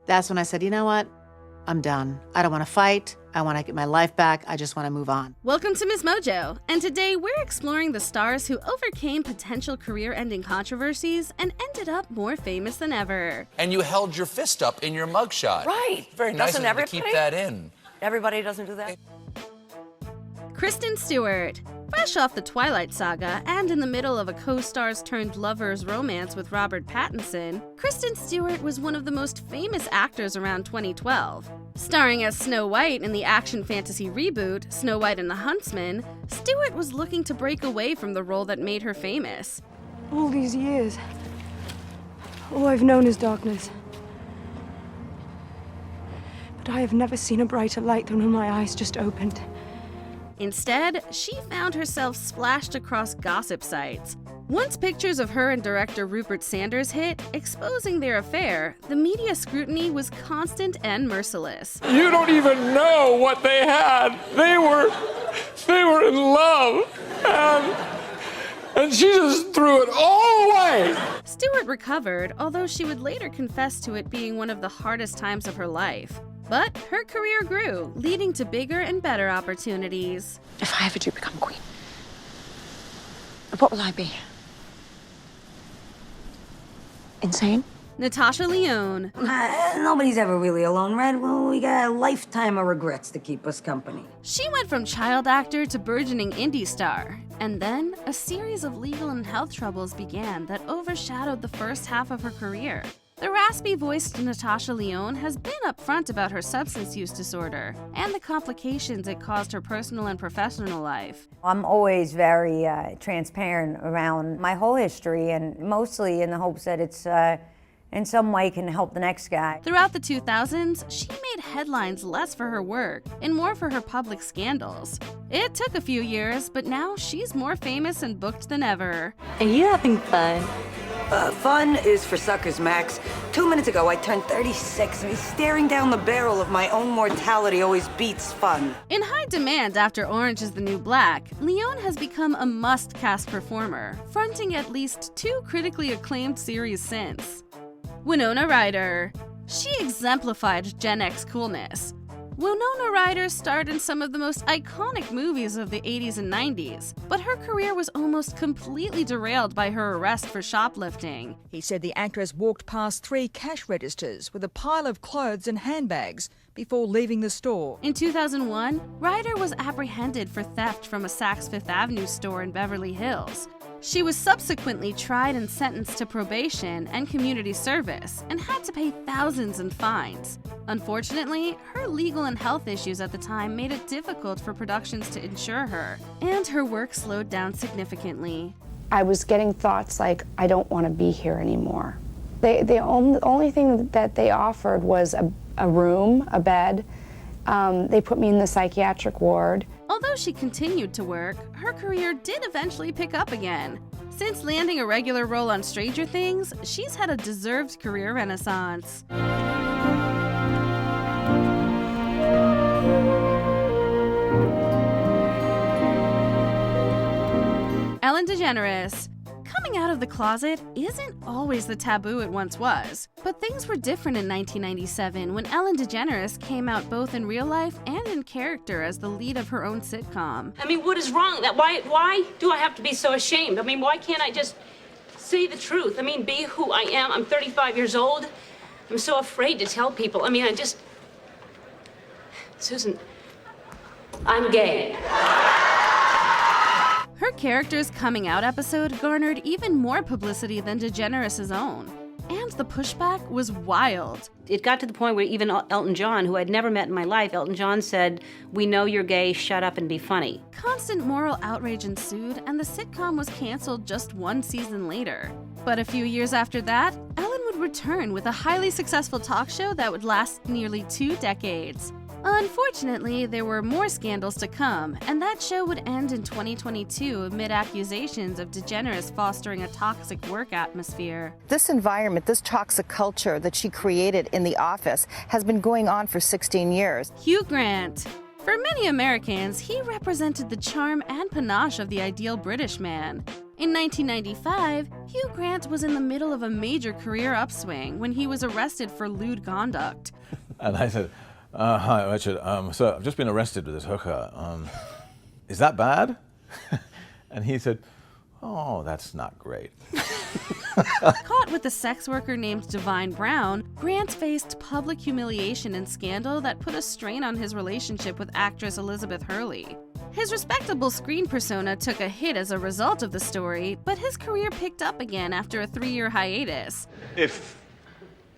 That's when I said, you know what? I'm done. I don't want to fight. I want to get my life back. I just want to move on. Welcome to MsMojo, and today we're exploring the stars who overcame potential career-ending controversies and ended up more famous than ever. And you held your fist up in your mugshot. Right. Very nice Doesn't of you to everybody? keep that in. Everybody doesn't do that. Kristen Stewart. Fresh off the Twilight saga and in the middle of a co-stars turned lovers romance with Robert Pattinson, Kristen Stewart was one of the most famous actors around 2012. Starring as Snow White in the action fantasy reboot Snow White and the Huntsman, Stewart was looking to break away from the role that made her famous. All these years, all I've known is darkness. But I have never seen a brighter light than when my eyes just opened. Instead, she found herself splashed across gossip sites. Once pictures of her and director Rupert Sanders hit, exposing their affair, the media scrutiny was constant and merciless. You don't even know what they had. They were in love, and she just threw it all away. Stewart recovered, although she would later confess to it being one of the hardest times of her life. But her career grew, leading to bigger and better opportunities. If I ever do become queen, what will I be? Insane? Natasha Lyonne. Nobody's ever really alone, Red. Well, we got a lifetime of regrets to keep us company. She went from child actor to burgeoning indie star. And then, a series of legal and health troubles began that overshadowed the first half of her career. The raspy-voiced Natasha Lyonne has been upfront about her substance use disorder and the complications it caused her personal and professional life. I'm always very transparent around my whole history, and mostly in the hopes that it's in some way can help the next guy. Throughout the 2000s, she made headlines less for her work and more for her public scandals. It took a few years, but now she's more famous and booked than ever. Are you having fun? Fun is for suckers, Max. 2 minutes ago, I turned 36, and staring down the barrel of my own mortality always beats fun. In high demand after Orange is the New Black, Lyonne has become a must-cast performer, fronting at least 2 critically acclaimed series since. Winona Ryder. She exemplified Gen X coolness. Winona Ryder starred in some of the most iconic movies of the 80s and 90s, but her career was almost completely derailed by her arrest for shoplifting. He said the actress walked past 3 cash registers with a pile of clothes and handbags before leaving the store. In 2001, Ryder was apprehended for theft from a Saks Fifth Avenue store in Beverly Hills. She was subsequently tried and sentenced to probation and community service and had to pay thousands in fines. Unfortunately, her legal and health issues at the time made it difficult for productions to insure her, and her work slowed down significantly. I was getting thoughts like, I don't want to be here anymore. The only thing that they offered was a room, a bed. They put me in the psychiatric ward. Although she continued to work, her career did eventually pick up again. Since landing a regular role on Stranger Things, she's had a deserved career renaissance. Ellen DeGeneres. Coming out of the closet isn't always the taboo it once was, but things were different in 1997 when Ellen DeGeneres came out both in real life and in character as the lead of her own sitcom. I mean, what is wrong? Why do I have to be so ashamed? I mean, why can't I just say the truth? I mean, be who I am. I'm 35 years old. I'm so afraid to tell people. I mean, Susan, I'm gay. Her character's coming out episode garnered even more publicity than DeGeneres' own. And the pushback was wild. It got to the point where even Elton John, who I'd never met in my life, Elton John said, "We know you're gay, shut up and be funny." Constant moral outrage ensued, and the sitcom was canceled just 1 season later. But a few years after that, Ellen would return with a highly successful talk show that would last nearly 2 decades. Unfortunately, there were more scandals to come, and that show would end in 2022 amid accusations of DeGeneres fostering a toxic work atmosphere. This environment, this toxic culture that she created in the office has been going on for 16 years. Hugh Grant. For many Americans, he represented the charm and panache of the ideal British man. In 1995, Hugh Grant was in the middle of a major career upswing when he was arrested for lewd conduct. And I said, hi, Richard. So I've just been arrested with this hooker. Is that bad? And he said, oh, that's not great. Caught with a sex worker named Divine Brown, Grant faced public humiliation and scandal that put a strain on his relationship with actress Elizabeth Hurley. His respectable screen persona took a hit as a result of the story, but his career picked up again after a 3-year hiatus. If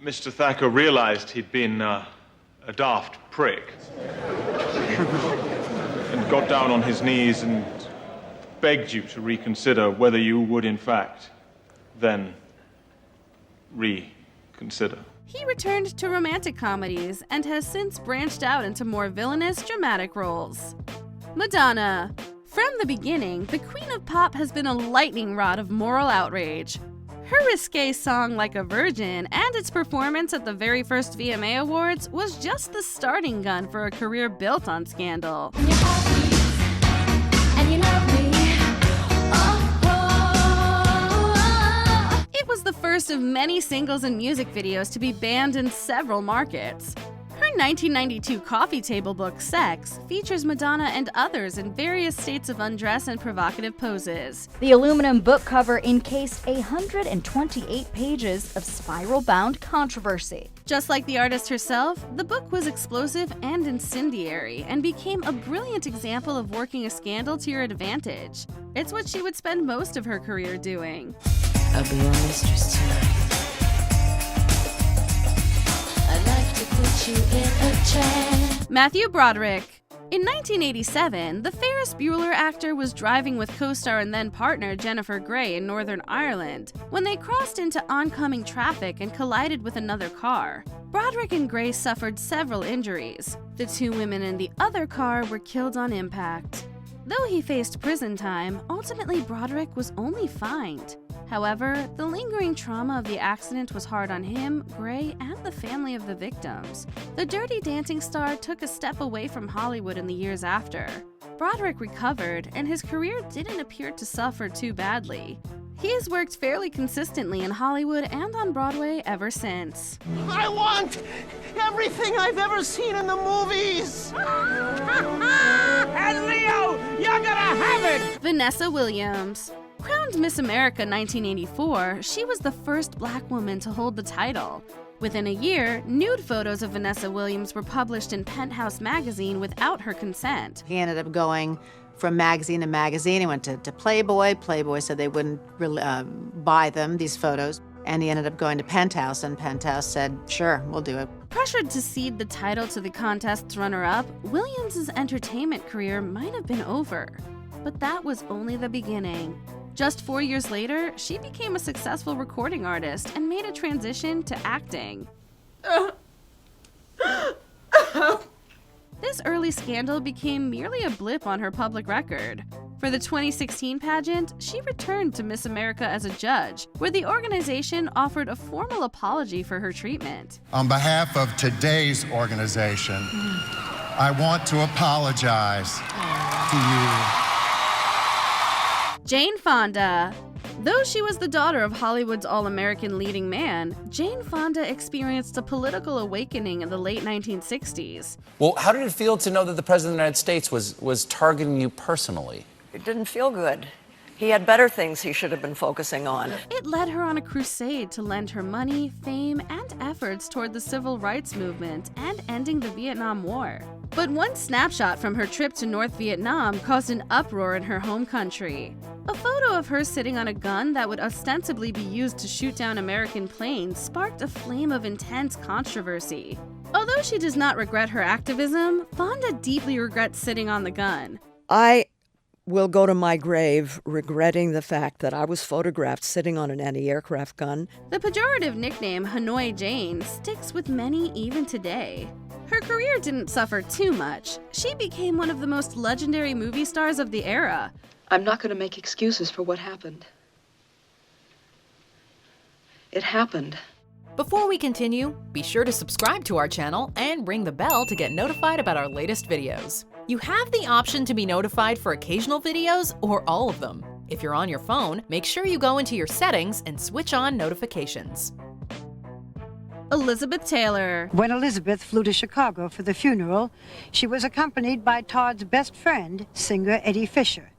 Mr. Thacker realized he'd been a daft prick and got down on his knees and begged you to reconsider whether you would in fact then reconsider. He returned to romantic comedies and has since branched out into more villainous dramatic roles. Madonna. From the beginning, the Queen of Pop has been a lightning rod of moral outrage. Her risque song Like a Virgin and its performance at the very first VMA Awards was just the starting gun for a career built on scandal. It was the first of many singles and music videos to be banned in several markets. Her 1992 coffee table book, Sex, features Madonna and others in various states of undress and provocative poses. The aluminum book cover encased 128 pages of spiral-bound controversy. Just like the artist herself, the book was explosive and incendiary and became a brilliant example of working a scandal to your advantage. It's what she would spend most of her career doing. I'll be your mistress tonight. Matthew Broderick. In 1987, the Ferris Bueller actor was driving with co-star and then partner Jennifer Grey in Northern Ireland when they crossed into oncoming traffic and collided with another car. Broderick and Grey suffered several injuries. The 2 women in the other car were killed on impact. Though he faced prison time, ultimately Broderick was only fined. However, the lingering trauma of the accident was hard on him, Grey, and the family of the victims. The Dirty Dancing star took a step away from Hollywood in the years after. Broderick recovered, and his career didn't appear to suffer too badly. He has worked fairly consistently in Hollywood and on Broadway ever since. I want everything I've ever seen in the movies! And Leo, you're gonna have it! Vanessa Williams. Crowned Miss America 1984, she was the first Black woman to hold the title. Within a year, nude photos of Vanessa Williams were published in Penthouse magazine without her consent. He ended up going from magazine to magazine. He went to Playboy. Playboy said they wouldn't really, buy them, these photos. And he ended up going to Penthouse, and Penthouse said, sure, we'll do it. Pressured to cede the title to the contest's runner-up, Williams' entertainment career might have been over. But that was only the beginning. Just 4 years later, she became a successful recording artist and made a transition to acting. This early scandal became merely a blip on her public record. For the 2016 pageant, she returned to Miss America as a judge, where the organization offered a formal apology for her treatment. On behalf of today's organization, I want to apologize to you. Jane Fonda. Though she was the daughter of Hollywood's all-American leading man, Jane Fonda experienced a political awakening in the late 1960s. Well, how did it feel to know that the President of the United States was targeting you personally? It didn't feel good. He had better things he should have been focusing on. It led her on a crusade to lend her money, fame, and efforts toward the civil rights movement and ending the Vietnam War. But one snapshot from her trip to North Vietnam caused an uproar in her home country. A photo of her sitting on a gun that would ostensibly be used to shoot down American planes sparked a flame of intense controversy. Although she does not regret her activism, Fonda deeply regrets sitting on the gun. I will go to my grave regretting the fact that I was photographed sitting on an anti-aircraft gun. The pejorative nickname Hanoi Jane sticks with many even today. Her career didn't suffer too much. She became one of the most legendary movie stars of the era. I'm not going to make excuses for what happened. It happened. Before we continue, be sure to subscribe to our channel and ring the bell to get notified about our latest videos. You have the option to be notified for occasional videos or all of them. If you're on your phone, make sure you go into your settings and switch on notifications. Elizabeth Taylor. When Elizabeth flew to Chicago for the funeral, she was accompanied by Todd's best friend, singer Eddie Fisher.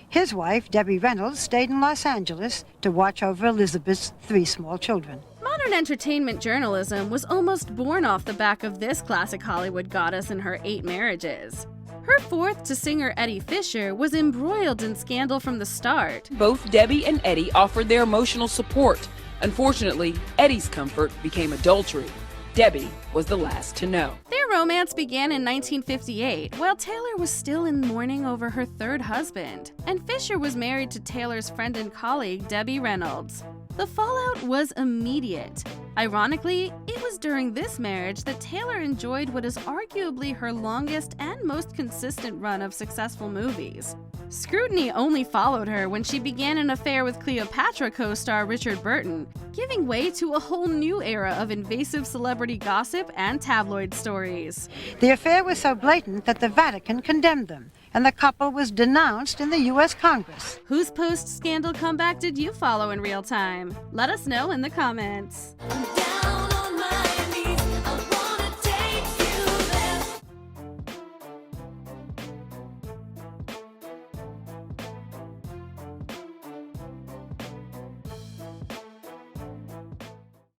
His wife, Debbie Reynolds, stayed in Los Angeles to watch over Elizabeth's 3 small children. Modern entertainment journalism was almost born off the back of this classic Hollywood goddess and her 8 marriages. Her fourth to singer Eddie Fisher was embroiled in scandal from the start. Both Debbie and Eddie offered their emotional support. Unfortunately, Eddie's comfort became adultery. Debbie was the last to know. Their romance began in 1958, while Taylor was still in mourning over her 3rd husband, and Fisher was married to Taylor's friend and colleague, Debbie Reynolds. The fallout was immediate. Ironically, it was during this marriage that Taylor enjoyed what is arguably her longest and most consistent run of successful movies. Scrutiny only followed her when she began an affair with Cleopatra co-star Richard Burton, giving way to a whole new era of invasive celebrity gossip and tabloid stories. The affair was so blatant that the Vatican condemned them, and the couple was denounced in the U.S. Congress. Whose post-scandal comeback did you follow in real time? Let us know in the comments. I'm down.